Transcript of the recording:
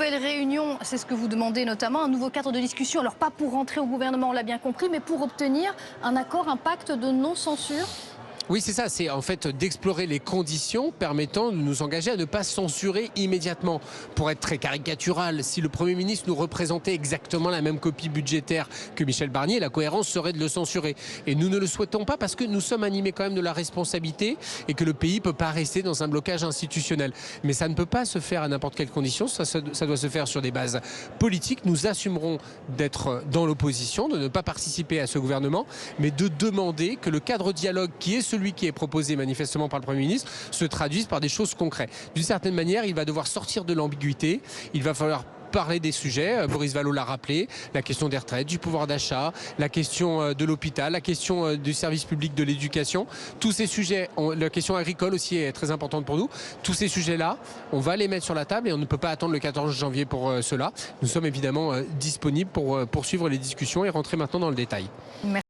nouvelle réunion, c'est ce que vous demandez notamment, un nouveau cadre de discussion. Alors pas pour rentrer au gouvernement, on l'a bien compris, mais pour obtenir un accord, un pacte de non-censure. Oui, c'est ça, c'est en fait d'explorer les conditions permettant de nous engager à ne pas censurer immédiatement. Pour être très caricatural, si le Premier ministre nous représentait exactement la même copie budgétaire que Michel Barnier, la cohérence serait de le censurer. Et nous ne le souhaitons pas parce que nous sommes animés quand même de la responsabilité et que le pays ne peut pas rester dans un blocage institutionnel. Mais ça ne peut pas se faire à n'importe quelle condition, ça doit se faire sur des bases politiques. Nous assumerons d'être dans l'opposition, de ne pas participer à ce gouvernement, mais de demander que le cadre de dialogue qui est celui qui est proposé manifestement par le Premier ministre se traduise par des choses concrètes. D'une certaine manière, il va devoir sortir de l'ambiguïté, il va falloir parler des sujets, Boris Vallaud l'a rappelé, la question des retraites, du pouvoir d'achat, la question de l'hôpital, la question du service public de l'éducation. Tous ces sujets, la question agricole aussi est très importante pour nous. Tous ces sujets-là, on va les mettre sur la table et on ne peut pas attendre le 14 janvier pour cela. Nous sommes évidemment disponibles pour poursuivre les discussions et rentrer maintenant dans le détail.